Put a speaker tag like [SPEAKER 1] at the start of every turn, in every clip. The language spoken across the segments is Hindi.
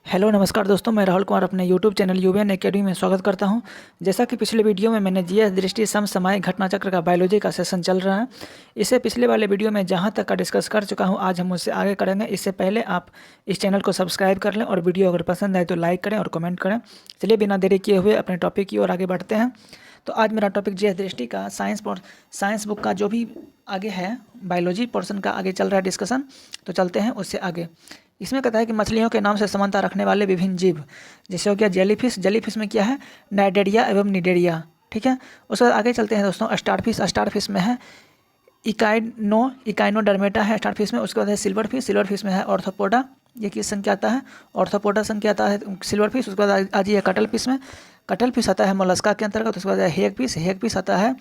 [SPEAKER 1] हेलो नमस्कार दोस्तों, मैं राहुल कुमार अपने यूट्यूब चैनल यूवीएन एकेडमी में स्वागत करता हूं। जैसा कि पिछले वीडियो में मैंने जीएस दृष्टि समसामयिक घटना चक्र का बायोलॉजी का सेशन चल रहा है। इससे पिछले वाले वीडियो में जहां तक का डिस्कस कर चुका हूं, आज हम उससे आगे करेंगे। इससे पहले आप इस चैनल को सब्सक्राइब कर लें और वीडियो अगर पसंद आए तो लाइक करें और कमेंट करें। चलिए बिना देरी किए हुए अपने टॉपिक की ओर आगे बढ़ते हैं। तो आज मेरा टॉपिक जीएस दृष्टि का साइंस बुक का जो भी आगे है, बायोलॉजी पोर्शन का आगे चल रहा है डिस्कशन। तो चलते हैं उससे आगे। इसमें कहता है कि मछलियों के नाम से समानता रखने वाले विभिन्न जीव, जैसे हो गया जेलीफिश। जेलीफिश में क्या है? नाइडेरिया एवं निडेरिया। ठीक है। उसके बाद आगे चलते हैं दोस्तों। स्टारफिश में है इकाइनोडर्मेटा है स्टारफिश में। उसके बाद है सिल्वर फिश में है ऑर्थोपोडा। ये किस संख्या आता है? ऑर्थोपोडा संख्या आता है सिल्वर फिश। उसके बाद आज ये कटल फिश में। कटल फिश आता है मोलस्का के अंतर्गत। उसके बाद हेग फिश आता है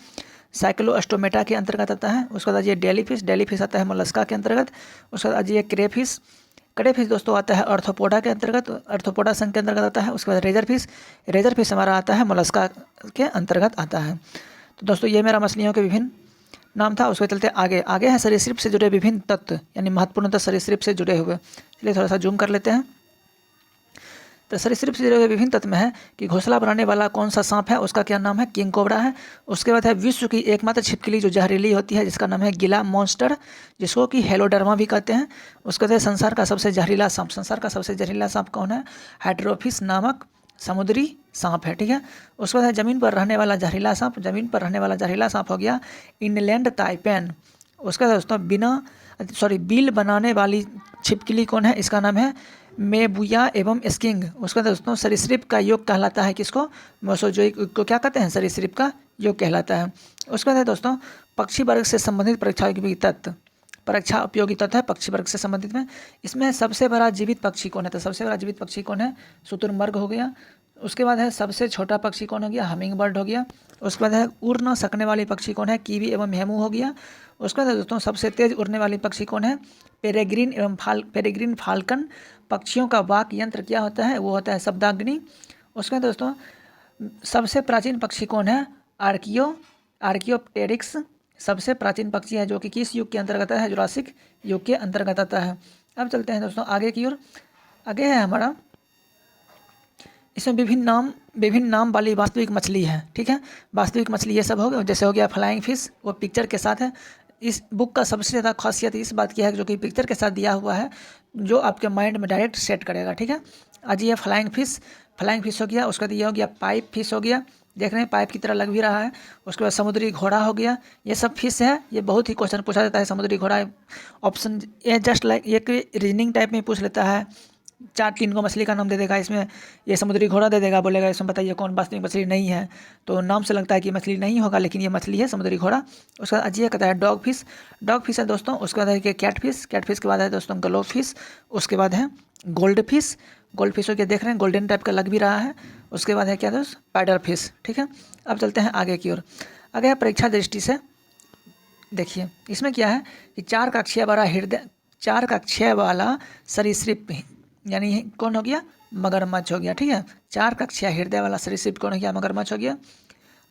[SPEAKER 1] साइक्लोस्टोमेटा के अंतर्गत आता है। उसके बाद ये डेली फिश आता है मोलस्का के अंतर्गत। उसके बाद ये क्रे फिश दोस्तों आता है ऑर्थोपोडा के अंतर्गत, ऑर्थोपोडा संघ के अंतर्गत आता है। उसके बाद रेजर फिश हमारा आता है मोलस्का के अंतर्गत आता है। तो दोस्तों ये मेरा मछलियों के विभिन्न नाम था। उसके चलते आगे है सरीसृप से जुड़े विभिन्न तत्व, यानी महत्वपूर्णतः सरीसृप से जुड़े हुए। चलिए थोड़ा सा जूम कर लेते हैं। तो सरीसृप से जुड़े हुए विभिन्न तत्व में है कि घोंसला बनाने वाला कौन सा सांप है, उसका क्या नाम है? किंग कोबरा है। उसके बाद है विश्व की एकमात्र छिपकली जो जहरीली होती है, जिसका नाम है गिला मॉन्स्टर, जिसको कि हेलोडर्मा भी कहते हैं। उसके बाद संसार का सबसे जहरीला सांप कौन है? हाइड्रोफिस नामक समुद्री सांप है। ठीक है। उसके बाद जमीन पर रहने वाला जहरीला सांप हो गया इनलैंड ताइपेन। उसके बाद दोस्तों बिल बनाने वाली छिपकली कौन है? इसका नाम है मेबुया एवं स्किंग। उसके बाद दोस्तों सरीसृप का योग कहलाता है किसको? मोसोजोइक को क्या कहते हैं? सरीसृप का योग कहलाता है। उसके बाद है दोस्तों पक्षी वर्ग से संबंधित परीक्षा उपयोगी तत्व है पक्षी वर्ग से संबंधित में। इसमें सबसे बड़ा जीवित पक्षी कौन है? तो सबसे बड़ा जीवित पक्षी कौन है? शुतुरमुर्ग हो गया। उसके बाद है सबसे छोटा पक्षी कौन हो गया? हमिंग बर्ड हो गया। उसके बाद है उड़ न सकने वाली पक्षी कौन है? कीवी एवं हेमू हो गया। उसके बाद दोस्तों सबसे तेज उड़ने वाली पक्षी कौन है? Peregrine falcon. पक्षियों का वाक यंत्र क्या होता है? वो होता है शब्दाग्नि। उसके बाद दोस्तों सबसे प्राचीन पक्षी कौन है? आर्कियोप्टेरिक्स सबसे प्राचीन पक्षी है, जो कि किस युग के अंतर्गत है? जुरासिक युग के अंतर्गत आता है। अब चलते हैं दोस्तों आगे की ओर। आगे है हमारा, इसमें विभिन्न नाम वाली वास्तविक मछली है। ठीक है। वास्तविक मछली ये सब हो गया। जैसे हो गया फ्लाइंग फिश, वो पिक्चर के साथ है। इस बुक का सबसे ज़्यादा खासियत इस बात की है जो कि पिक्चर के साथ दिया हुआ है, जो आपके माइंड में डायरेक्ट सेट करेगा। ठीक है। आज ये फ्लाइंग फिश हो गया। उसके बाद ये हो गया पाइप फिश हो गया। देख रहे हैं पाइप की तरह लग भी रहा है। उसके बाद समुद्री घोड़ा हो गया। ये सब फिश है। ये बहुत ही क्वेश्चन पूछा जाता है। समुद्री घोड़ा ऑप्शन ये जस्ट लाइक एक रीजनिंग टाइप में पूछ लेता है। 4-3 को मछली का नाम दे देगा, इसमें ये समुद्री घोड़ा दे देगा, बोलेगा इसमें बताइए कौन वास्तविक मछली नहीं है। तो नाम से लगता है कि मछली नहीं होगा, लेकिन ये मछली है समुद्री घोड़ा। उसके बाद अजीब कहता है डॉग फिश है दोस्तों। उसके बाद है कि कैट फिश के बाद है दोस्तों ग्लोव फिश। उसके बाद है गोल्ड फिश हो गया। देख रहे हैं गोल्डन टाइप का लग भी रहा है। उसके बाद है क्या दोस्त? Pedal fish. ठीक है। अब चलते हैं आगे की ओर। आगे है परीक्षा दृष्टि से। देखिए इसमें क्या है कि 4 कक्षीय वाला सरीसृप, यानी कौन हो गया? मगरमच्छ हो गया। ठीक है। 4 कक्षीय हृदय वाला सरीसृप कौन हो गया? मगरमच्छ हो गया।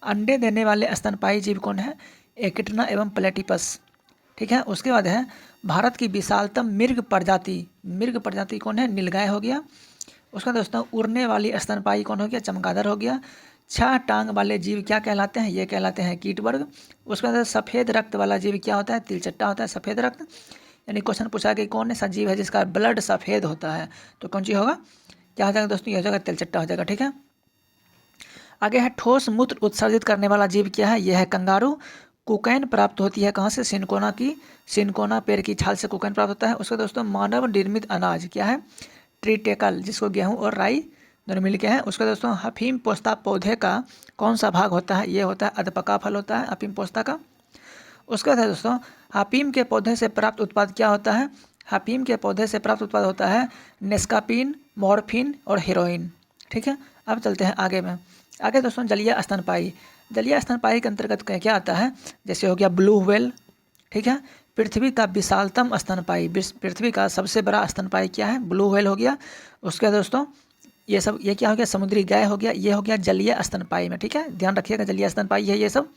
[SPEAKER 1] अंडे देने वाले स्तनपायी जीव कौन है? एकिटना एवं प्लेटिपस। ठीक है। उसके बाद है भारत की विशालतम मृग प्रजाति कौन है? नीलगाय हो गया। उसका दोस्तों उड़ने वाली स्तनपायी कौन हो गया? चमगादड़ हो गया। 6 टांग वाले जीव क्या कहलाते हैं? ये कहलाते हैं कीट वर्ग। उसके बाद सफ़ेद रक्त वाला जीव क्या होता है? तिलचट्टा होता है सफ़ेद रक्त। यानी क्वेश्चन पूछा कि कौन सा जीव है जिसका ब्लड सफ़ेद होता है? तो कौन सी होगा? क्या हो जाएगा दोस्तों? ये हो जाएगा तिलचट्टा हो जाएगा। ठीक है। आगे है ठोस मूत्र उत्सर्जित करने वाला जीव क्या है? यह है कंगारू। कोकैन प्राप्त होती है कहाँ से? सिनकोना पेड़ की छाल से कोकैन प्राप्त होता है। उसका दोस्तों मानव निर्मित अनाज क्या है? ट्रीटेकल, जिसको गेहूं और राई दोनों मिल के हैं। उसका दोस्तों अफीम पोस्ता पौधे का कौन सा भाग होता है? ये होता है अधपका फल होता है अफीम पोस्ता का। उसके बाद दोस्तों अफीम के पौधे से प्राप्त उत्पाद क्या होता है? अफीम के पौधे से प्राप्त उत्पाद होता है नेस्कापिन, मॉर्फिन और हेरोइन। ठीक है। अब चलते हैं आगे में। आगे दोस्तों जलीय स्तनपायी के अंतर्गत क्या आता है? जैसे हो गया ब्लू व्हेल। ठीक है। पृथ्वी का विशालतम स्तनपायी, पृथ्वी का सबसे बड़ा स्तनपायी क्या है? ब्लू व्हेल हो गया। उसके बाद दोस्तों ये क्या हो गया? समुद्री गाय हो गया। ये हो गया जलीय स्तनपायी में। ठीक है। ध्यान रखिएगा जलीय स्तनपायी है ये सब।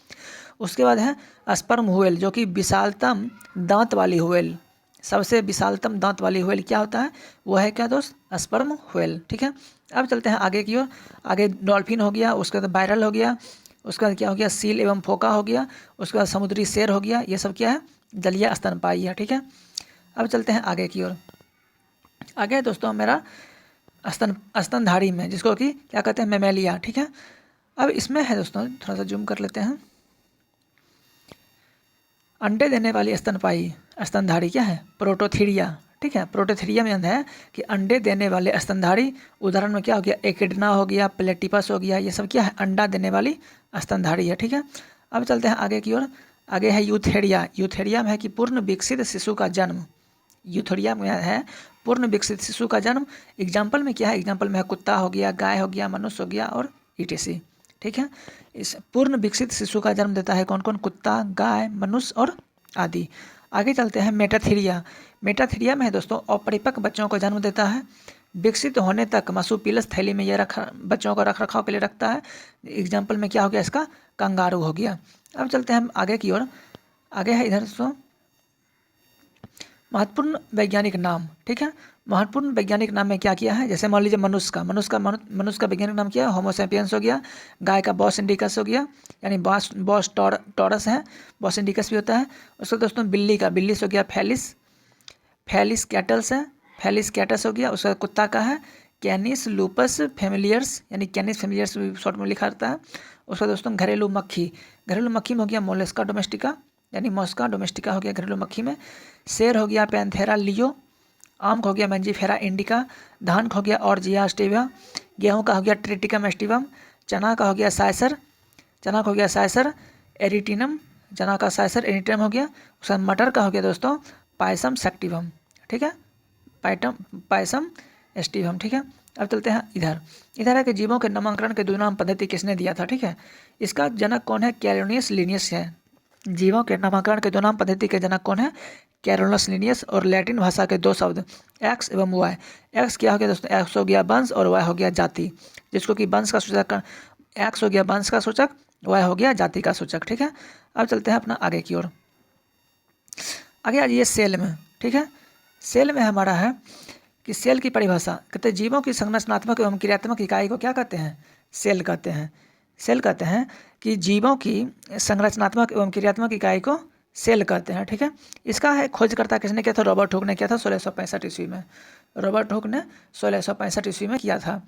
[SPEAKER 1] उसके बाद है स्पर्म व्हेल, जो कि विशालतम दांत वाली व्हेल, सबसे विशालतम दांत वाली व्हेल क्या होता है, वो है क्या दोस्त, स्पर्म व्हेल। ठीक है, अब चलते हैं आगे की ओर। आगे डॉल्फिन हो गया, उसके बाद बैरल हो गया, उसके बाद क्या हो गया, सील एवं फोका हो गया, उसके बाद समुद्री शेर हो गया। ये सब क्या है, जलीय स्तनपायी है। ठीक है, अब चलते हैं आगे की ओर। आगे है दोस्तों मेरा स्तनधारी में, जिसको कि क्या कहते हैं, मेमेलिया। ठीक है, अब इसमें है दोस्तों, थोड़ा सा जूम कर लेते हैं। अंडे देने वाली स्तनपायी स्तनधारी क्या है, प्रोटोथीरिया। ठीक है, प्रोटोथीरिया में है कि अंडे देने वाले स्तनधारी, उदाहरण में क्या हो गया, एकिडना हो गया, प्लेटिपस हो गया, ये सब क्या है, अंडा देने वाली स्तनधारी है। ठीक है, अब चलते हैं आगे की ओर। आगे है यूथेरिया। यूथेरिया में है कि पूर्ण विकसित शिशु का जन्म। यूथेरिया में है पूर्ण विकसित शिशु का जन्म। एग्जाम्पल में क्या है, एग्जाम्पल में है कुत्ता हो गया, गाय हो गया, मनुष्य हो गया और ईटीसी। ठीक है, इस पूर्ण विकसित शिशु का जन्म देता है कौन कौन, कुत्ता, गाय, मनुष्य और आदि। आगे चलते हैं मेटाथीरिया। मेटाथीरिया में है दोस्तों अपरिपक्व बच्चों को जन्म देता है। विकसित होने तक मार्सुपिलस थैली में यह बच्चों को रख रखाव के लिए रखता है। एग्जाम्पल में क्या हो गया इसका, कंगारू हो गया। अब चलते हैं हम आगे की ओर। आगे है इधर दोस्तों महत्वपूर्ण वैज्ञानिक नाम। ठीक है, महत्वपूर्ण वैज्ञानिक नाम में क्या किया है, जैसे मान लीजिए मनुष्य का वैज्ञानिक नाम क्या है, होमोसेपियंस हो गया। गाय का बॉस इंडिकस हो गया, यानी बॉस टॉरस है, बॉस इंडिकस भी होता है। उसके दोस्तों बिल्ली से हो गया फैलिस कैटल्स है, फैलिस कैटस हो गया। उसका कुत्ता का है कैनिस लूपस फेमिलियर्स, यानी कैनिस फेमिलियर्स शॉर्ट में लिखा रहता है। उसका दोस्तों घरेलू मक्खी में हो गया मोलस्का डोमेस्टिका, यानी मॉस्का डोमेस्टिका हो गया घरेलू मक्खी में। शेर हो गया पैंथेरा लियो, आम का हो गया मैंजीफेरा इंडिका, धान का हो गया ऑर्जिया स्टेविया, गेहूं का हो गया ट्रिटिकम एस्टिवम, चना का हो गया साइसर एरिटिनम, चना का साइसर एरिटिनम हो गया। उसका मटर का हो गया दोस्तों पायसम सेक्टिवम। ठीक है, पायसम एस्टिवम। ठीक है, अब चलते हैं इधर है कि जीवों के नामकरण के द्विनाम पद्धति किसने दिया था। ठीक है, इसका जनक कौन है, कैरोनियस लिनियस है। जीवों के नामकरण के द्विनाम पद्धति के जनक कौन है, कैरोलस लिनियस। और लैटिन भाषा के दो शब्द एक्स एवं वाई। एक्स क्या हो गया दोस्तों, एक्स हो गया वंश और वाई हो गया जाति, जिसको कि वंश का सूचक, एक्स हो गया वंश का सूचक, वाई हो गया जाति का सूचक। ठीक है, अब चलते हैं अपना आगे की ओर। आगे आ जाइए सेल में। ठीक है, सेल में हमारा है कि सेल की परिभाषा कहते हैं जीवों की संरचनात्मक एवं क्रियात्मक इकाई को क्या कहते हैं, सेल कहते हैं। सेल कहते हैं कि जीवों की संरचनात्मक एवं क्रियात्मक इकाई को सेल कहते हैं। ठीक है, इसका है खोजकर्ता किसने किया था, रॉबर्ट हुक ने किया था 1665 ईस्वी में। रॉबर्ट हुक ने 1665 ईस्वी में किया था।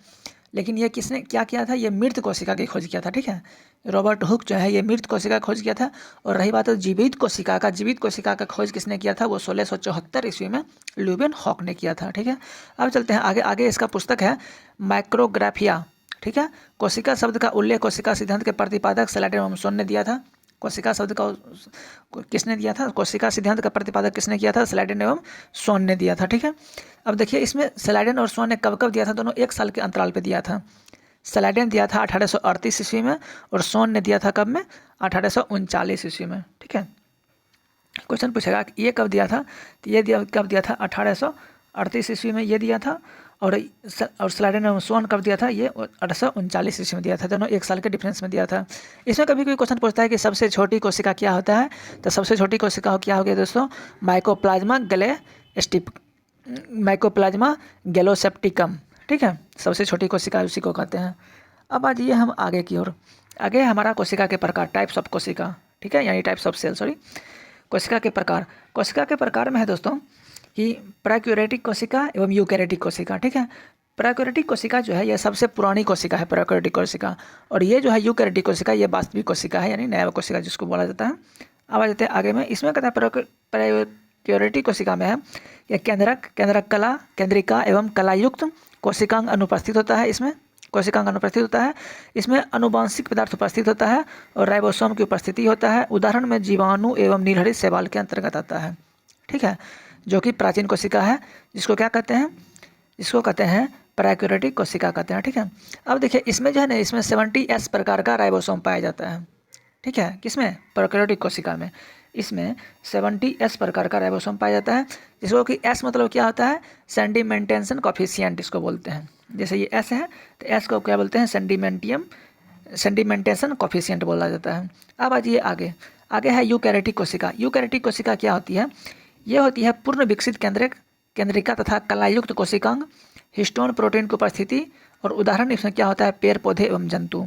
[SPEAKER 1] लेकिन ये किसने क्या किया था, ये मृत कोशिका की खोज किया था। ठीक है, रॉबर्ट हुक जो है ये मृत कोशिका खोज किया था। और रही बात जीवित कोशिका का खोज किसने किया था, वो 1674 ईस्वी में ल्यूवेन हॉक ने किया था। ठीक है, अब चलते हैं आगे इसका पुस्तक है माइक्रोग्राफिया। ठीक है, कोशिका शब्द का उल्लेख कोशिका सिद्धांत के प्रतिपादक स्लाइडेन एवमसन ने दिया था। कोशिका शब्द का किसने दिया था, कोशिका सिद्धांत का प्रतिपादक किसने किया था, स्लाइडेन एवं सोन ने दिया था। ठीक है, अब देखिए इसमें स्लाइडेन और सोन ने कब कब दिया था, दोनों एक साल के अंतराल पे दिया था। स्लाइडेन दिया था 1838 ईस्वी में और सोन ने दिया था कब में, 1839 ईस्वी में। ठीक है, क्वेश्चन पूछेगा कि ये कब दिया था, तो ये कब दिया था, 1838 ईस्वी में ये दिया था। और स्लाइडेन एवं सोन कब दिया था, ये 1839 ईस्वी में दिया था। दोनों एक साल के डिफरेंस में दिया था। इसमें कभी कोई क्वेश्चन पूछता है कि सबसे छोटी कोशिका क्या होता है, तो सबसे छोटी कोशिका क्या हो गया दोस्तों, माइकोप्लाज्मा गैलोसेप्टिकम। ठीक है, सबसे छोटी कोशिका उसी को कहते हैं। अब आ जाइए हम आगे की ओर। आगे हमारा कोशिका के प्रकार, टाइप्स ऑफ कोशिका। ठीक है, यानी टाइप्स ऑफ सेल, कोशिका के प्रकार में है दोस्तों कि प्रोकैरियोटिक कोशिका एवं यूकैरियोटिक कोशिका। ठीक है, प्रोकैरियोटिक कोशिका जो है यह सबसे पुरानी कोशिका है, प्रोकैरियोटिक कोशिका। और ये जो है यूकैरियोटिक कोशिका ये वास्तविक कोशिका है, यानी नया कोशिका जिसको बोला जाता है। अब आ जाते हैं आगे में। इसमें कहता है प्रोकैरियोटिक कोशिका में है यह केंद्रिका एवं कलायुक्त कोशिकांग अनुपस्थित होता है। इसमें कोशिकांग अनुपस्थित होता है, इसमें अनुवांशिक पदार्थ उपस्थित होता है और राइबोसोम की उपस्थिति होता है। उदाहरण में जीवाणु एवं नीलहरित शैवाल के अंतर्गत आता है। ठीक है, जो कि प्राचीन कोशिका है, जिसको क्या कहते हैं, इसको कहते हैं प्रोकैरियोटिक कोशिका कहते हैं। ठीक है, अब देखिए इसमें जो है ना, इसमें 70S प्रकार का राइबोसोम पाया जाता है। ठीक है, किसमें, प्रोकैरियोटिक कोशिका में इसमें 70S प्रकार का राइबोसोम पाया जाता है, जिसको कि S मतलब क्या होता है, सेंडिमेंटेशन कॉफिशिएंट इसको बोलते हैं। जैसे ये S है तो S को क्या बोलते हैं, सेंडिमेंटेशन कॉफिशिएंट बोला जाता है। अब आ जाइए आगे है यूकैरियोटिक कोशिका। यूकैरियोटिक कोशिका क्या होती है, ये होती है पूर्ण विकसित केंद्रिका तथा कलायुक्त कोशिकांग, हिस्टोन प्रोटीन की उपस्थिति। और उदाहरण इसमें क्या होता है, पेड़ पौधे एवं जंतु।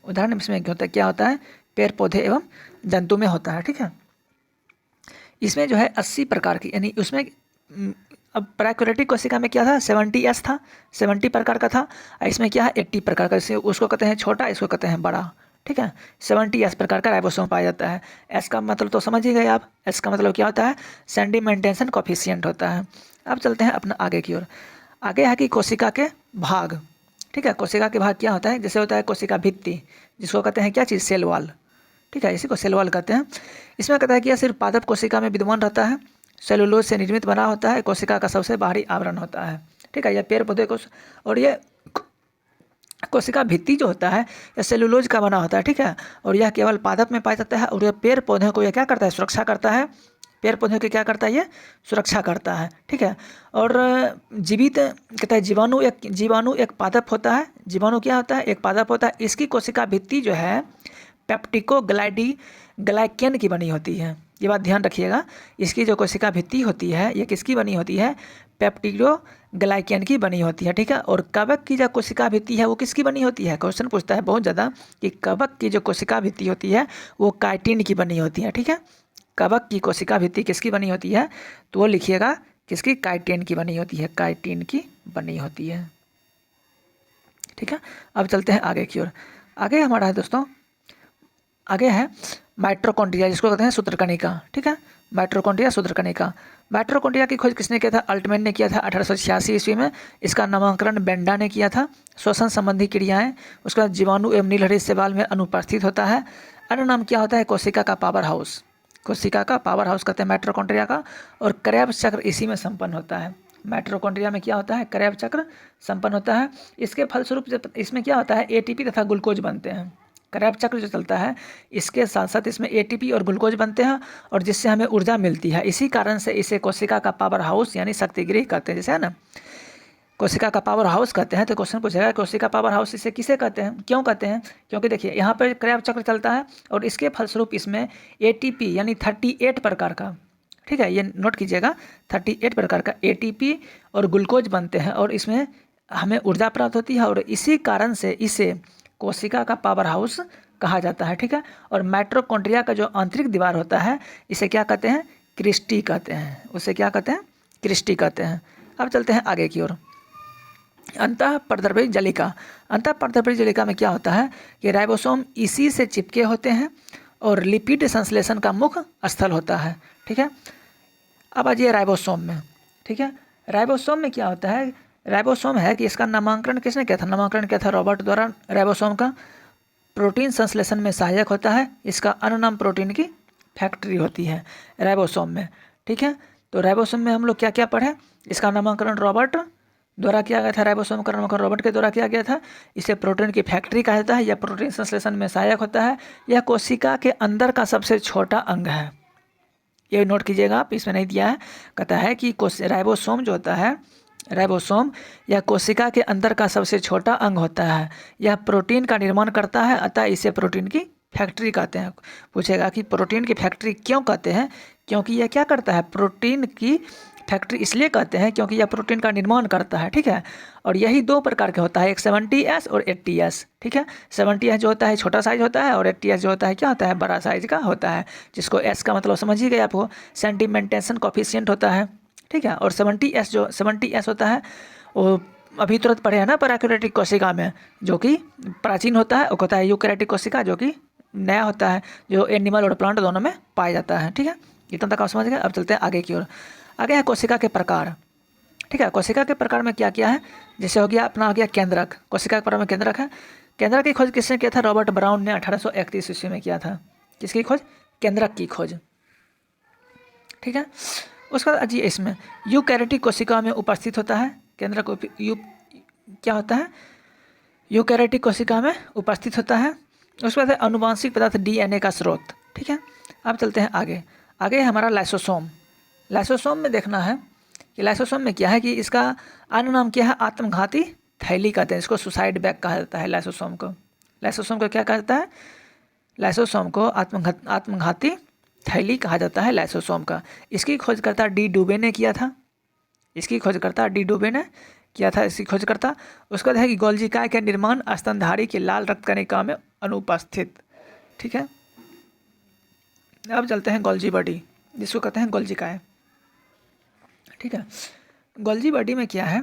[SPEAKER 1] उदाहरण इसमें क्या होता है, पेड़ पौधे एवं जंतु में होता है। ठीक है, इसमें जो है 80 प्रकार की, यानी उसमें अब प्राकृतिक कोशिका में क्या था, 70S था, 70 प्रकार का था। इसमें क्या है, 80 प्रकार का। उसको कहते हैं छोटा, इसको कहते हैं बड़ा। ठीक है, 70S प्रकार का राइबोसोम पाया जाता है। एस का मतलब तो समझ ही गए आप, एस का मतलब क्या होता है, सेडिमेंटेशन कोफिशिएंट होता है। अब चलते हैं अपना आगे की ओर। आगे है कि कोशिका के भाग। ठीक है, कोशिका के भाग क्या होता है, जैसे होता है कोशिका भित्ति, जिसको कहते हैं क्या चीज़, सेल वॉल। ठीक है, इसी को सेल वॉल कहते हैं। इसमें कहता है कि यह सिर्फ पादप कोशिका में विद्यमान रहता है, सेलुलोज से निर्मित बना होता है, कोशिका का सबसे बाहरी आवरण होता है। ठीक है, यह पेड़ पौधे को, और ये कोशिका भित्ति जो होता है यह सेलुलोज का बना होता है। ठीक है, और यह केवल पादप में पाया जाता है, और यह पेड़ पौधों को यह क्या करता है, सुरक्षा करता है। पेड़ पौधों की क्या करता है, ये सुरक्षा करता है। ठीक है, और जीवित कहता है जीवाणु एक पादप होता है। जीवाणु क्या होता है, एक पादप होता है। इसकी कोशिका भित्ति जो है पेप्टिको ग्लाइकेन की बनी होती है। ये बात ध्यान रखिएगा, इसकी जो कोशिका भित्ति होती है ये किसकी बनी होती है, पेप्टिको ग्लाइकेन की बनी होती है। ठीक है, और कवक की जो कोशिका भित्ति है वो किसकी बनी होती है, क्वेश्चन पूछता है बहुत ज़्यादा कि कवक की जो कोशिका भित्ति होती है वो काइटिन की बनी होती है। ठीक है, कवक की कोशिका भित्ति किसकी बनी होती है, तो वो लिखिएगा किसकी, काइटिन की बनी होती है, काइटिन की बनी होती है। ठीक है, अब चलते हैं आगे की ओर। आगे हमारा है दोस्तों, आगे है माइटोकॉन्ड्रिया, जिसको कहते हैं सूत्रकणिका। ठीक है, माइटोकॉन्ड्रिया सूत्रकणिका। माइटोकॉन्ड्रिया की खोज किसने किया था, अल्टमैन ने किया था 1886 ईस्वी में। इसका नामकरण बेंडा ने किया था। श्वसन संबंधी क्रियाएं, उसके बाद जीवाणु एवं नीलहरित शैवाल में अनुपस्थित होता है। अन्य नाम क्या होता है, कोशिका का पावर हाउस। कोशिका का पावर हाउस कहते हैं माइटोकॉन्ड्रिया का। और क्रेब्स चक्र इसी में संपन्न होता है। माइटोकॉन्ड्रिया में क्या होता है, क्रेब्स चक्र संपन्न होता है। इसके फलस्वरूप इसमें क्या होता है, एटीपी तथा ग्लूकोज बनते हैं। क्रेब्स चक्र जो चलता है इसके साथ साथ इसमें एटीपी और ग्लूकोज बनते हैं, और जिससे हमें ऊर्जा मिलती है। इसी कारण से इसे कोशिका का पावर हाउस यानी शक्तिगृह कहते हैं। जैसे है ना, कोशिका का पावर हाउस कहते हैं। तो क्वेश्चन पूछेगा कोशिका पावर हाउस इसे किसे कहते हैं, क्यों कहते हैं, क्योंकि देखिए यहाँ पर क्रेब्स चक्र चलता है और इसके फलस्वरूप इसमें एटीपी यानी 38 प्रकार का, ठीक है, ये नोट कीजिएगा, 38 प्रकार का एटीपी और ग्लूकोज बनते हैं, और इसमें हमें ऊर्जा प्राप्त होती है। और इसी कारण से इसे कोशिका का पावर हाउस कहा जाता है। ठीक है, और माइटोकॉन्ड्रिया का जो आंतरिक दीवार होता है इसे क्या कहते हैं, क्रिस्टी कहते हैं। उसे क्या कहते हैं, क्रिस्टी कहते हैं। अब चलते हैं आगे की ओर। अंतःपरद्रव्यी जलिका। अंतःपरद्रव्यी जलिका में क्या होता है कि राइबोसोम इसी से चिपके होते हैं और लिपिड संश्लेषण का मुख्य स्थल होता है। ठीक है, अब आ जाइए राइबोसोम में। ठीक है, राइबोसोम में क्या होता है, राइबोसोम है कि इसका नामकरण किसने किया था, नामकरण किया था रॉबर्ट द्वारा। राइबोसोम का प्रोटीन संश्लेषण में सहायक होता है। इसका अन्य नाम प्रोटीन की फैक्ट्री होती है राइबोसोम में। ठीक है, तो राइबोसोम में हम लोग क्या क्या पढ़े, इसका नामकरण रॉबर्ट द्वारा किया गया था। राइबोसोम का नामकरण रॉबर्ट के द्वारा किया गया था। इसे प्रोटीन की फैक्ट्री कहा जाता है। यह प्रोटीन संश्लेषण में सहायक होता है। यह कोशिका के अंदर का सबसे छोटा अंग है। ये नोट कीजिएगा आप, इसमें नहीं दिया है। कहता है कि राइबोसोम जो होता है, राइबोसोम यह कोशिका के अंदर का सबसे छोटा अंग होता है। यह प्रोटीन का निर्माण करता है, अतः इसे प्रोटीन की फैक्ट्री कहते हैं। पूछेगा कि प्रोटीन की फैक्ट्री क्यों कहते हैं, क्योंकि यह क्या करता है, प्रोटीन की फैक्ट्री इसलिए कहते हैं क्योंकि यह प्रोटीन का निर्माण करता है। ठीक है, और यही दो प्रकार के होता है, एक 70S और 80S। ठीक है, 70S जो होता है छोटा साइज होता है, और 80S जो होता है क्या होता है, बड़ा साइज का होता है, जिसको S का मतलब समझ ही गए आपको, सेडिमेंटेशन कोफिशिएंट होता है। ठीक है, और 70S होता है वो अभी तुरंत पढ़े हैं ना पैराक्यूरेटिक कोशिका में, जो कि प्राचीन होता है, और होता है यूकैरियोटिक कोशिका जो कि नया होता है, जो एनिमल और प्लांट दोनों में पाया जाता है। ठीक है, इतना तक आप समझ गए। अब चलते हैं आगे की ओर। आगे है कोशिका के प्रकार। ठीक है, कोशिका के प्रकार में क्या क्या है, जैसे हो गया अपना हो गया केंद्रक। कोशिका के प्रकार में केंद्रक है। केंद्रक की खोज किसने किया था, रॉबर्ट ब्राउन ने 1831 ईस्वी में किया था। किसकी खोज, केंद्रक की खोज। ठीक है, उसके बाद अजी इसमें यूकैरियोटिक कोशिका में उपस्थित होता है। केंद्रक क्या होता है, यूकैरियोटिक कोशिका में उपस्थित होता है। उसके बाद अनुवांशिक पदार्थ DNA का स्रोत। ठीक है, अब चलते हैं आगे। आगे है हमारा लाइसोसोम। लाइसोसोम में देखना है कि लाइसोसोम में क्या है कि इसका अन्य नाम क्या है, आत्मघाती थैली कहते हैं। इसको सुसाइड बैग कहा जाता है लाइसोसोम को। लाइसोसोम को क्या कहता है, लाइसोसोम को आत्मघाती थैली कहा जाता है लाइसोसोम का। इसकी खोजकर्ता डी डुबे ने किया था। इसकी खोजकर्ता डी डुबे ने किया था इसकी खोजकर्ता। उसके बाद है कि गोल्जी काय के निर्माण स्तनधारी के लाल रक्त कणिका में अनुपस्थित। ठीक है, अब चलते हैं गोल्जी बॉडी, जिसको कहते हैं गोल्जी काय। ठीक है, गोल्जी बॉडी में क्या है,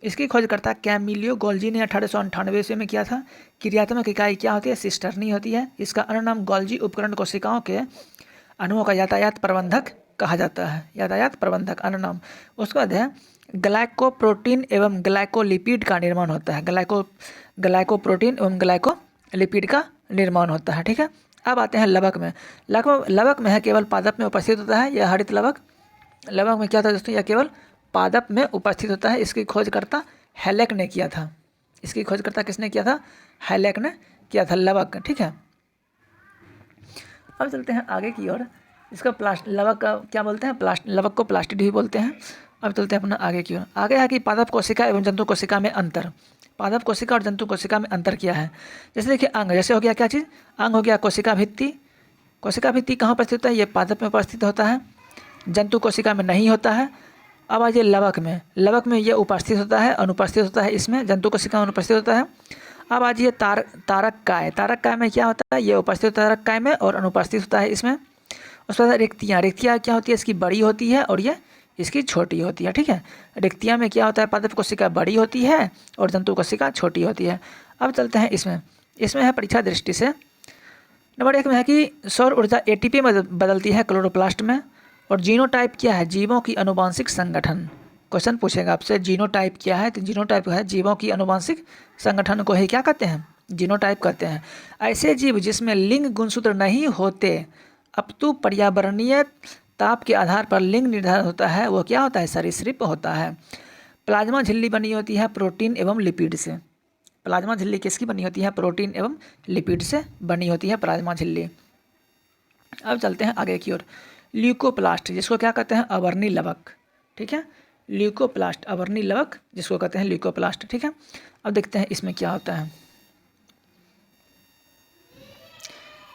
[SPEAKER 1] इसकी खोजकर्ता कैमिलियो गोल्जी ने 1898 ईस्वी में किया था। क्रियात्मक इकाई क्या होती है, सिस्टर्नी होती है। इसका अन्य नाम गोल्जी उपकरण कोशिकाओं के अणुओं का यातायात प्रबंधक कहा जाता है। यातायात प्रबंधक अन्य नाम। उसके बाद है ग्लाइकोप्रोटीन एवं ग्लाइकोलिपिड का निर्माण होता है। ग्लाइकोप्रोटीन एवं ग्लाइकोलिपिड का निर्माण होता है। ठीक है, अब आते हैं लवक में। लवक में है केवल पादप में उपस्थित होता है। यह हरित लवक। लवक में क्या था दोस्तों, यह केवल पादप में उपस्थित होता है। इसकी खोजकर्ता हैलेक ने किया था। इसकी खोजकर्ता किसने किया था, हैलेक ने किया था लवक। ठीक है, अब चलते हैं आगे की ओर। इसका लवक का क्या बोलते हैं, लवक को प्लास्टिड भी बोलते हैं। अब चलते हैं अपना आगे की ओर। आगे है कि पादप कोशिका एवं जंतु कोशिका में अंतर। पादप कोशिका और जंतु कोशिका में अंतर क्या है। जैसे देखिए अंग, जैसे हो गया क्या चीज़, अंग हो गया कोशिका भित्ति। कोशिका भित्ति कहाँ उपस्थित होता है, ये पादप में उपस्थित होता है, जंतु कोशिका में नहीं होता है। अब आइए लवक में। लवक में ये उपस्थित होता है, अनुपस्थित होता है, इसमें जंतु कोशिका में अनुपस्थित होता है। अब आज ये तारक काय। तारक काय में क्या होता है, ये उपस्थित होता है तारक काय में और अनुपस्थित होता है इसमें। उसके बाद रिक्तियाँ। रिक्तियाँ क्या होती है, इसकी बड़ी होती है और ये इसकी छोटी होती है। ठीक है, रिक्तियाँ में क्या होता है, पादप कोशिका बड़ी होती है और जंतु कोशिका छोटी होती है। अब चलते हैं इसमें है परीक्षा दृष्टि से। नंबर 1 में है कि सौर ऊर्जा एटीपी में बदलती है क्लोरोप्लास्ट में। और जीनोटाइप क्या है, जीवों की अनुवांशिक संगठन। क्वेश्चन पूछेगा आपसे जीनोटाइप क्या है, तो जीनोटाइप है जीवों की अनुवांशिक संगठन को ही क्या कहते हैं, जीनोटाइप कहते हैं। ऐसे जीव जिसमें लिंग गुणसूत्र नहीं होते अपितु पर्यावरणीय ताप के आधार पर लिंग निर्धारण होता है, वो क्या होता है, सरीसृप होता है। प्लाज्मा झिल्ली बनी होती है प्रोटीन एवं लिपिड से। प्लाज्मा झिल्ली किसकी बनी होती है, प्रोटीन एवं लिपिड से बनी होती है प्लाज्मा झिल्ली। अब चलते हैं आगे की ओर। ल्यूकोप्लास्ट, जिसको क्या कहते हैं, अवर्णी लवक। ठीक है, ल्यूकोप्लास्ट अवर्णी लवक, जिसको कहते हैं ल्यूकोप्लास्ट। ठीक है, अब देखते हैं इसमें क्या होता है।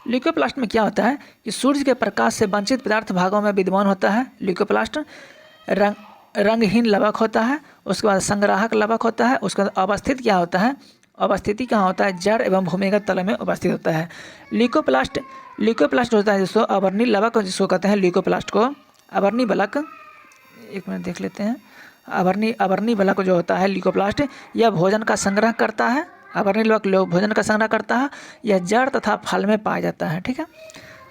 [SPEAKER 1] ल्यूकोप्लास्ट में क्या होता है कि सूर्य के प्रकाश से वंचित पदार्थ भागों में विद्यमान होता है। ल्यूकोप्लास्ट रंगहीन लवक होता है। उसके बाद संग्राहक लवक होता है। उसके बाद अवस्थित क्या होता है, अवस्थिति कहाँ होता है, जड़ एवं भूमिगत तल में उपस्थित होता है। ल्यूकोप्लास्ट होता है जिसको अवर्णी लवक, जिसको कहते हैं ल्यूकोप्लास्ट को अवर्णी बलक। एक मिनट देख लेते हैं। अवर्णी बलक जो होता है ल्यूकोप्लास्ट, यह भोजन का संग्रह करता है। अवर्णी लवक भोजन का संग्रह करता है। यह जड़ तथा फल में पाया जाता है। ठीक है,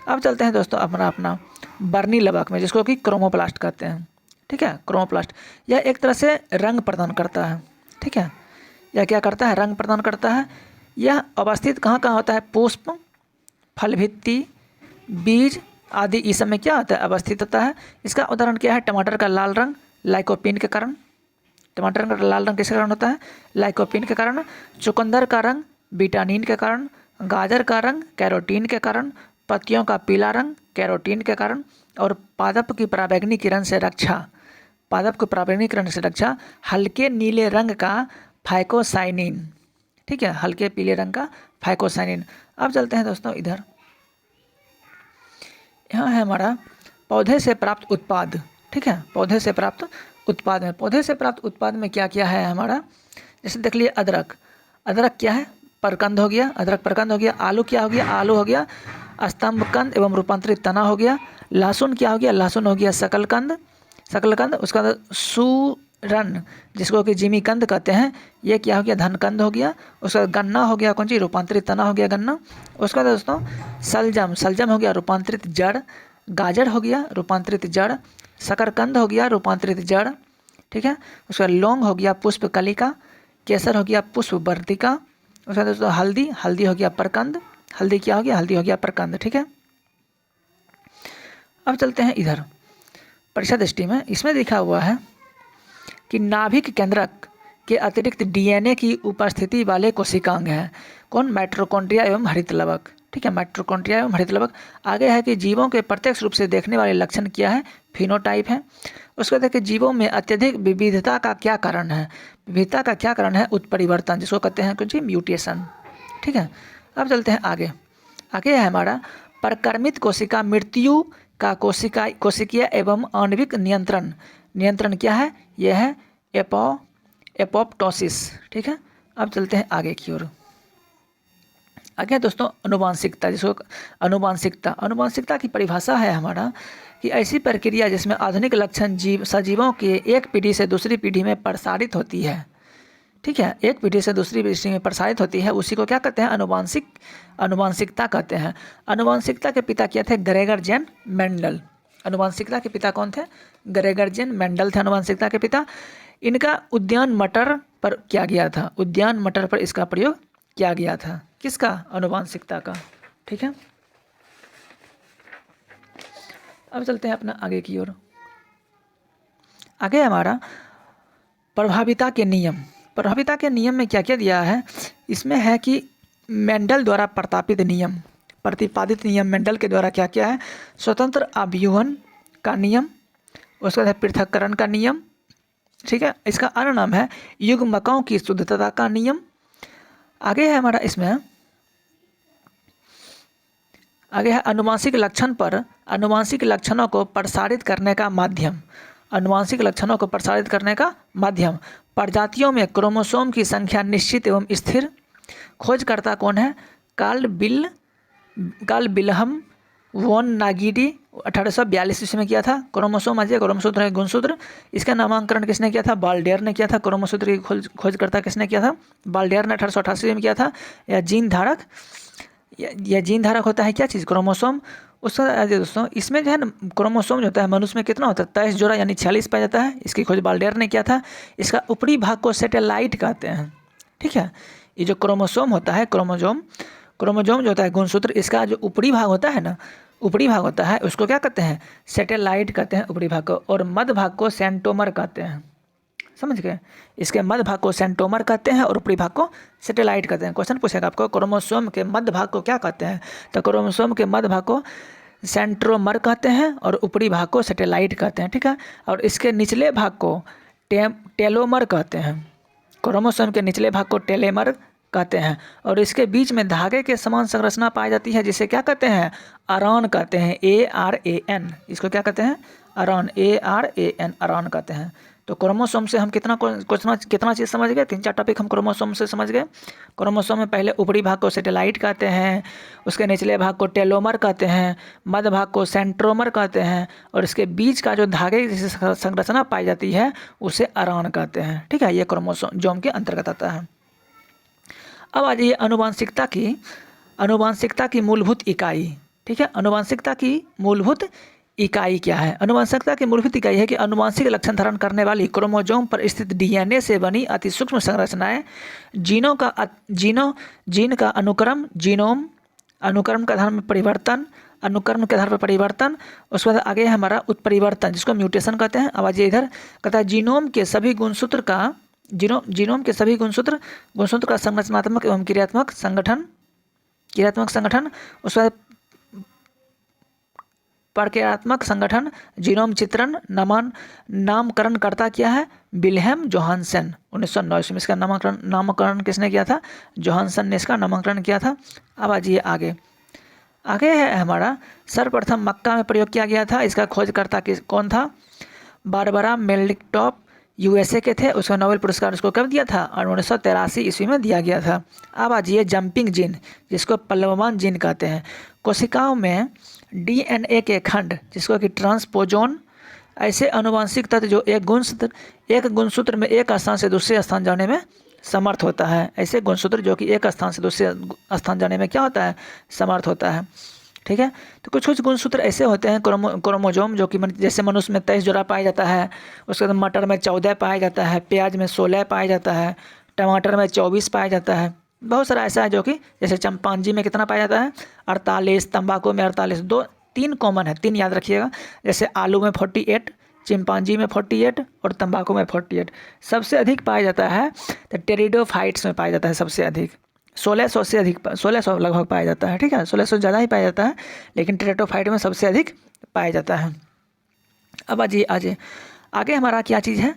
[SPEAKER 1] अब चलते हैं दोस्तों अपना वर्णी लवक में, जिसको कि क्रोमोप्लास्ट कहते हैं। ठीक है, क्रोमोप्लास्ट यह एक तरह से रंग प्रदान करता है। ठीक है, यह क्या करता है, रंग प्रदान करता है। यह अवस्थित कहाँ होता है, पुष्प, फल भित्ति, बीज आदि इस सब में क्या होता है, अवस्थित होता है। इसका उदाहरण क्या है, टमाटर का लाल रंग लाइकोपीन के कारण। टमाटर का लाल रंग किसके कारण होता है, लाइकोपीन के कारण। चुकंदर का रंग बिटानिन के कारण। गाजर का रंग कैरोटीन के कारण। पत्तियों का पीला रंग कैरोटीन के कारण। और पादप की पराबैंगनी किरण से रक्षा हल्के नीले रंग का फाइकोसाइनिन। ठीक है, हल्के पीले रंग का फाइकोसाइनिन। अब चलते हैं दोस्तों इधर, यहाँ है हमारा पौधे से प्राप्त उत्पाद। ठीक है, पौधे से प्राप्त उत्पाद में क्या क्या है हमारा, जैसे देख लिए अदरक क्या है, परकंद हो गया, अदरक परकंद हो गया। आलू क्या हो गया, आलू हो गया स्तंभकंद एवं रूपांतरित तना हो गया। लहसुन क्या हो गया, लहसुन हो गया शकलकंद। उसका बाद सूरन, जिसको कि जिमीकंद कहते हैं, ये क्या हो गया, धनकंद हो गया। उसका बाद गन्ना हो गया, कौन सी, रूपांतरित तना हो गया गन्ना। उसका बाद दोस्तों सलजम हो गया, रूपांतरित जड़। गाजर हो गया, रूपांतरित जड़। शकरकंद हो गया, रूपांतरित जड़। ठीक है, उसका लौंग हो गया, पुष्प कलिका। केसर हो गया, पुष्प वर्तिका। उसका दोस्तों हल्दी हो गया, परकंद। हल्दी क्या हो गया, हल्दी हो गया परकंद। ठीक है, अब चलते हैं इधर परीक्षा दृष्टि में। इसमें लिखा हुआ है कि नाभिक केंद्रक के अतिरिक्त डीएनए की उपस्थिति वाले कोशिकांग हैं। कौन, माइटोकॉन्ड्रिया एवं हरित लवक। ठीक है, माइटोकॉन्ड्रिया एवं हरित लवक। आगे है कि जीवों के प्रत्यक्ष रूप से देखने वाले लक्षण क्या है, फिनोटाइप है। उसके बाद जीवों में अत्यधिक विविधता का क्या कारण है, उत्परिवर्तन, जिसको कहते हैं कुछ म्यूटेशन। ठीक है, अब चलते हैं आगे है हमारा परकर्मित कोशिका मृत्यु का कोशिकीय एवं आणविक नियंत्रण क्या है? यह है एपोप्टोसिस। ठीक है, अब चलते हैं आगे की ओर। आगे दोस्तों अनुवांशिकता, जिसको अनुवांशिकता की परिभाषा है हमारा कि ऐसी प्रक्रिया जिसमें आधुनिक लक्षण सजीवों के एक पीढ़ी से दूसरी पीढ़ी में प्रसारित होती है। ठीक है, एक पीढ़ी से दूसरी पीढ़ी में प्रसारित होती है, उसी को क्या कहते हैं? अनुवांशिकता कहते हैं। अनुवांशिकता के पिता क्या थे? ग्रेगर जेन मेंडल। अनुवांशिकता के पिता कौन थे? ग्रेगर जेन मेंडल थे अनुवांशिकता के पिता। इनका उद्यान मटर पर किया गया था, उद्यान मटर पर इसका प्रयोग किया गया था। किसका? अनुवांशिकता का। ठीक है, अब चलते हैं अपना आगे की ओर। आगे हमारा प्रभाविता के नियम। प्रभाविता के नियम में क्या क्या दिया है? इसमें है कि मेंडल द्वारा प्रतिपादित नियम मेंडल के द्वारा क्या क्या है? स्वतंत्र आव्यूहन का नियम, उसके बाद पृथक्करण का नियम। ठीक है, इसका अन्य नाम है युग्मकों की शुद्धता का नियम। आगे है हमारा इसमें आगे है अनुवांशिक लक्षणों को प्रसारित करने का माध्यम। अनुवांशिक लक्षणों को प्रसारित करने का माध्यम। प्रजातियों में क्रोमोसोम की संख्या निश्चित एवं स्थिर। खोजकर्ता कौन है? कार्ल विल्हम वॉन नागिडी 1842 ईस्वी में किया था। क्रोमोसोम अजय क्रोमसूत्र है गुणसूत्र, इसका नामकरण किसने किया था? बाल्डेयर ने किया था। क्रोमसूत्र की खोजकर्ता किसने किया था? बाल्डेयर ने 1888 में किया था। या जीन धारक होता है क्या चीज़? क्रोमोसोम। उसका दोस्तों इसमें जो है ना क्रोमोसोम जो होता है मनुष्य में कितना होता है? 23 जोड़ा यानी 46 पाया जाता है। इसकी खोज बाल्डेयर ने किया था। इसका ऊपरी भाग को सैटेलाइट कहते हैं। ठीक है, ये जो क्रोमोसोम होता है क्रोमोसोम जो होता है गुणसूत्र, इसका जो ऊपरी भाग होता है ना, ऊपरी भाग होता है उसको क्या कहते हैं? सैटेलाइट कहते हैं ऊपरी भाग को, और मध्य भाग को सेंटोमर कहते हैं। समझ गए? इसके मध्य भाग को सेंटोमर कहते हैं और ऊपरी भाग को सैटेलाइट कहते हैं। क्वेश्चन पूछेगा आपको क्रोमोसोम के मध्य भाग को क्या कहते हैं? तो क्रोमोसोम के मध्य भाग को सेंट्रोमर कहते हैं और ऊपरी भाग को सैटेलाइट कहते हैं। ठीक है, और इसके निचले भाग को टेलोमर कहते हैं। क्रोमोसोम के निचले भाग को टेलोमर कहते हैं, और इसके बीच में धागे के समान संरचना पाई जाती है जिसे क्या कहते हैं? अरान कहते हैं। ARAN, इसको क्या कहते हैं? अरान, ARAN, अरान कहते हैं। तो क्रोमोसोम से हम कितना चीज़ समझ गए? 3-4 टॉपिक हम क्रोमोसोम से समझ गए। क्रोमोसोम में पहले ऊपरी भाग को सैटेलाइट कहते हैं, उसके निचले भाग को टेलोमर कहते हैं, मध्य भाग को सेंट्रोमर कहते हैं, और इसके बीच का जो धागे की संरचना पाई जाती है उसे अरान कहते हैं। ठीक है, ये क्रोमोसोम के अंतर्गत आता है। अब आ जाइए अनुवांशिकता की मूलभूत इकाई। ठीक है, अनुवांशिकता की मूलभूत इकाई क्या है? अनुवांशिकता की मूलभूत इकाई है कि अनुवांशिक लक्षण धारण करने वाली क्रोमोसोम पर स्थित DNA से बनी अति सूक्ष्म संरचनाएं, जीन का अनुक्रम, जीनोम, अनुक्रम के आधार में परिवर्तन, अनुक्रम के आधार पर परिवर्तन। उसके बाद आगे है हमारा उत्परिवर्तन, जिसको म्यूटेशन कहते हैं। अब आइए इधर कहता है जीनोम के सभी गुणसूत्र का संरचनात्मक एवं क्रियात्मक संगठन। उसके बाद प्रक्रियात्मक संगठन, जीनोम चित्रण, नामकरण करता क्या है? विल्हेम जोहानसन 1909 में इसका नामकरण किसने किया था? जोहानसन ने इसका नामकरण किया था। अब आ जाइए आगे है हमारा सर्वप्रथम मक्का में प्रयोग किया गया था। इसका खोजकर्ता कौन था? बारबरा मेल्डिकटॉप, USA के थे। उसका नोबेल पुरस्कार उसको कब दिया था? 1983 ईस्वी में दिया गया था। अब आ जाइए जंपिंग जीन, जिसको पल्लवमान जीन कहते हैं। कोशिकाओं में DNA के खंड, जिसको कि ट्रांसपोजोन, ऐसे अनुवांशिक तत्व जो एक गुणसूत्र में एक स्थान से दूसरे स्थान जाने में समर्थ होता है। ऐसे गुणसूत्र जो कि एक स्थान से दूसरे स्थान जाने में क्या होता है? समर्थ होता है। ठीक है, तो कुछ गुणसूत्र ऐसे होते हैं क्रोमोसोम जो कि जैसे मनुष्य में 23 जोड़ा पाया जाता है, उसके बाद मटर में 14 पाया जाता है, प्याज में 16 पाया जाता है, टमाटर में 24 पाया जाता है। बहुत सारा ऐसा है जो कि जैसे चंपांजी में कितना पाया जाता है? 48, तंबाकू में 48, 3 कॉमन है, 3 याद रखिएगा। जैसे आलू में 48, चिंपांजी में 48 और तंबाकू में 48। सबसे अधिक पाया जाता है तो टेरिडोफाइट्स में पाया जाता है सबसे अधिक। 1600 से अधिक 1600 लगभग पाया जाता है। ठीक है, 1600 ज़्यादा ही पाया जाता है, लेकिन टेरिडोफाइट में सबसे अधिक पाया जाता है। अब आगे हमारा क्या चीज़ है?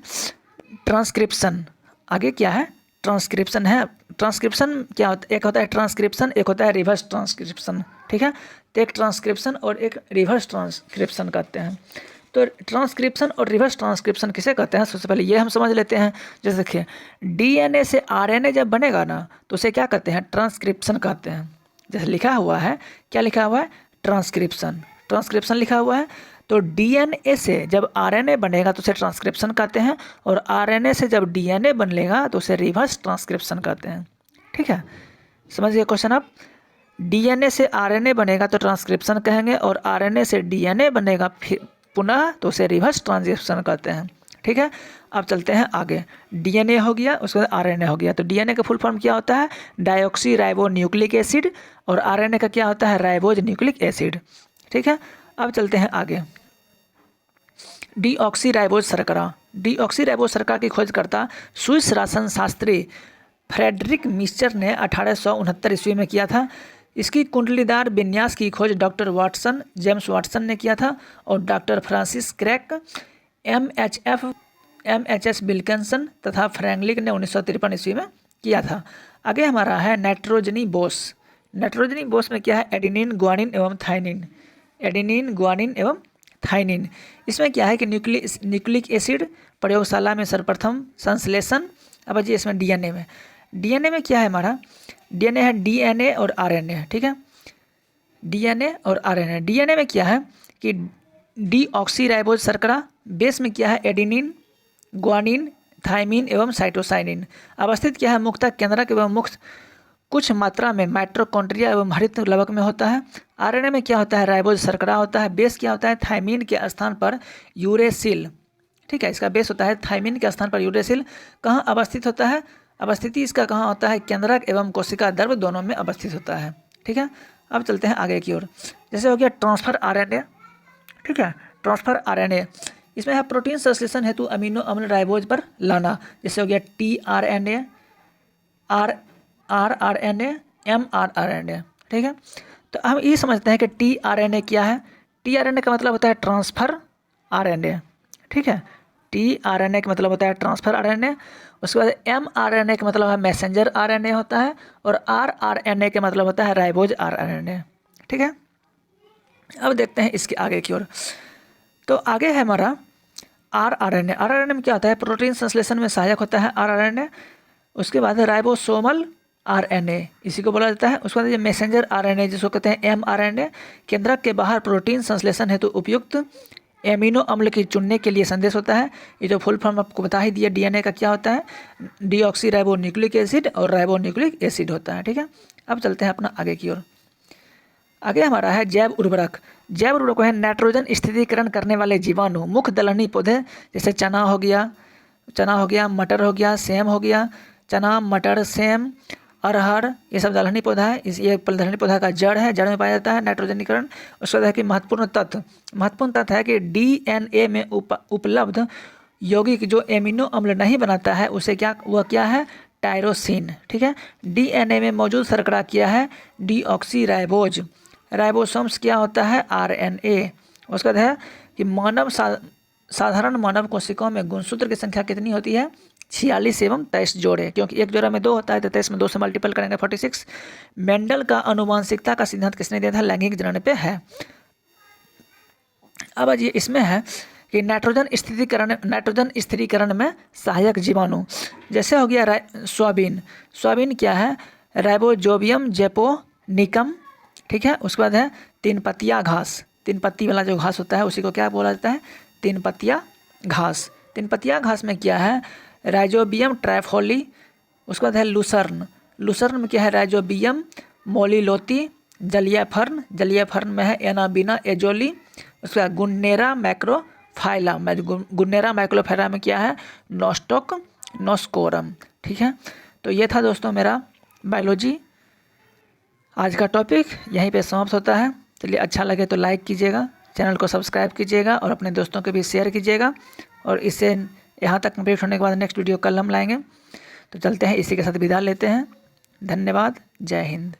[SPEAKER 1] ट्रांसक्रिप्शन। आगे क्या है? ट्रांसक्रिप्शन है। ट्रांसक्रिप्शन क्या होता है, एक होता है ट्रांसक्रिप्शन, एक होता है रिवर्स ट्रांसक्रिप्शन, ठीक है। तो एक ट्रांसक्रिप्शन और एक रिवर्स ट्रांसक्रिप्शन कहते हैं। तो ट्रांसक्रिप्शन और रिवर्स ट्रांसक्रिप्शन किसे कहते हैं, सबसे पहले ये हम समझ लेते हैं। जैसे देखिए डीएनए से आरएनए जब बनेगा ना तो उसे क्या कहते हैं, ट्रांसक्रिप्शन कहते हैं। जैसे लिखा हुआ है, क्या लिखा हुआ है, ट्रांसक्रिप्शन, ट्रांसक्रिप्शन लिखा हुआ है। तो डीएनए से जब आरएनए बनेगा तो उसे ट्रांसक्रिप्शन कहते हैं, और आरएनए से जब डीएनए बनेगा तो उसे रिवर्स ट्रांसक्रिप्शन कहते हैं, ठीक है। समझिए क्वेश्चन आप, डीएनए से आरएनए बनेगा तो ट्रांसक्रिप्शन कहेंगे, और आरएनए से डीएनए बनेगा फिर पुनः तो उसे रिवर्स ट्रांसक्रिप्शन कहते हैं, ठीक है। अब चलते हैं आगे, डीएनए हो गया, उसके बाद आरएनए हो गया। तो डीएनए का फुल फॉर्म क्या होता है, डायऑक्सी राइबो न्यूक्लिक एसिड, और आरएनए का क्या होता है, राइबोज न्यूक्लिक एसिड, ठीक है। अब चलते हैं आगे, डीऑक्सी राइबोज शर्करा। डीऑक्सी राइबोज शर्करा की खोजकर्ता स्विस रसायन शास्त्री फ्रेडरिक मिस्चर ने 1869 ईस्वी में किया था। इसकी कुंडलीदार विन्यास की खोज डॉक्टर वाटसन, जेम्स वाटसन ने किया था, और doctor Francis crack, MHS Wilkinson तथा फ्रैंकलिन ने 1953 ईस्वी में किया था। आगे हमारा है नाइट्रोजनी बोस। नाइट्रोजनी बोस में क्या है, एडेनिन, ग्वानिन एवं थाइनिन, एडेनिन, ग्वानिन एवं थाइनिन। इसमें क्या है कि न्यूक्लिक एसिड प्रयोगशाला में सर्वप्रथम संश्लेषण। अब जी इसमें डीएनए में क्या है हमारा, डीएनए है डीएनए और आरएनए, ठीक है, डीएनए और आरएनए। डीएनए में क्या है कि डीऑक्सीराइबोज शर्करा, बेस में क्या है एडेनिन, ग्वानिन, थाइमिन एवं साइटोसाइनिन। अवस्थित क्या है, मुख्यतः केंद्रक एवं मुक्त कुछ मात्रा में माइटोकॉन्ड्रिया एवं हरित लवक में होता है। आरएनए में क्या होता है, राइबोज शर्करा होता है, बेस क्या होता है, थाइमिन के स्थान पर यूरेसिल, ठीक है, इसका बेस होता है थाइमिन के स्थान पर यूरेसिल। कहाँ अवस्थित होता है, अवस्थिति इसका कहाँ होता है, केंद्रक एवं कोशिका द्रव दोनों में अवस्थित होता है, ठीक है। अब चलते हैं आगे की ओर, जैसे हो गया ट्रांसफर आरएनए, ठीक है, ट्रांसफर आरएनए। इसमें है प्रोटीन संश्लेषण हेतु अमीनो अम्ल राइबोज पर लाना। जैसे हो गया टीआरएनए, आरआरएनए, एमआरआरएनए, ठीक है। तो हम ये समझते हैं कि टीआरएनए क्या है। टीआरएनए का मतलब होता है ट्रांसफर आरएनए, ठीक है, टीआरएनए का मतलब होता है ट्रांसफर आरएनए। उसके बाद एमआरएनए का मतलब है मैसेंजर आरएनए होता है, और आरआरएनए का मतलब होता है राइबोज आरएनए, ठीक है। अब देखते हैं इसके आगे की ओर। तो आगे है हमारा आरआरएनए। आरआरएनए में क्या होता है, प्रोटीन संश्लेषण में सहायक होता है आरआरएनए। उसके बाद है राइबोसोमल आरएनए, इसी को बोला जाता है। उसके बाद ये मैसेंजर आरएनए जिसको कहते हैं एमआरएनए, केंद्रक के बाहर प्रोटीन संश्लेषण हेतु उपयुक्त एमिनो अम्ल की चुनने के लिए संदेश होता है। ये जो फुल फॉर्म आपको बता ही दिया, डीएनए का क्या होता है, डीऑक्सी राइबो न्यूक्लिक एसिड और राइबो न्यूक्लिक एसिड होता है, ठीक है। अब चलते हैं अपना आगे की ओर। आगे हमारा है जैव उर्वरक। जैव उर्वरक है नाइट्रोजन स्थिरीकरण करने वाले जीवाणु मुख्य दलहनी पौधे, जैसे चना हो गया, मटर हो गया, सेम हो गया, चना, मटर, सेम, अरहर, ये सब दलहनी पौधा है। ये दलहनी पौधा का जड़ है, जड़ में पाया जाता है नाइट्रोजनीकरण। उसके बाद है कि महत्वपूर्ण तत्व है कि डीएनए में उपलब्ध यौगिक जो एमिनो अम्ल नहीं बनाता है उसे क्या है, टायरोसिन, ठीक है। डीएनए में मौजूद शर्करा क्या है, डीऑक्सीराइबोज। राइबोसोम्स क्या होता है, आरएनए। उसके बाद है कि साधारण मानव कोशिकाओं में गुणसूत्र की संख्या कितनी होती है, 46 एवं 23 जोड़े, क्योंकि एक जोड़ा में 2 होता है तो 23 में 2 से मल्टीपल करेंगे 46। मेंडल का अनुवांशिकता का सिद्धांत किसने दिया था, लैंगिक जनन पे है। अब ये इसमें है कि नाइट्रोजन स्थिरीकरण में सहायक जीवाणु, जैसे हो गया सोयाबीन क्या है, राइबोजोबियम जेपोनिकम, ठीक है। उसके बाद है 3 पत्तियाँ घास, 3 पत्ती वाला जो घास होता है उसी को क्या बोला जाता है, 3 पत्तियाँ घास। 3 पत्तियाँ घास में क्या है, राइजोबियम ट्राइफोली। उसके बाद है लुसर्न में क्या है, राइजोबियम मोलिलोती। जलीय फर्न में है एनाबिना एजोली। उसके बाद गुन्नेरा मैक्रोफाइला में क्या है, नोस्कोरम, ठीक है। तो ये था दोस्तों मेरा बायोलॉजी आज का टॉपिक, यहीं पे समाप्त होता है। चलिए अच्छा लगे तो लाइक कीजिएगा, चैनल को सब्सक्राइब कीजिएगा और अपने दोस्तों के भी शेयर कीजिएगा। और इससे यहाँ तक कंप्लीट होने के बाद नेक्स्ट वीडियो कल हम लाएंगे। तो चलते हैं, इसी के साथ विदा लेते हैं। धन्यवाद, जय हिंद।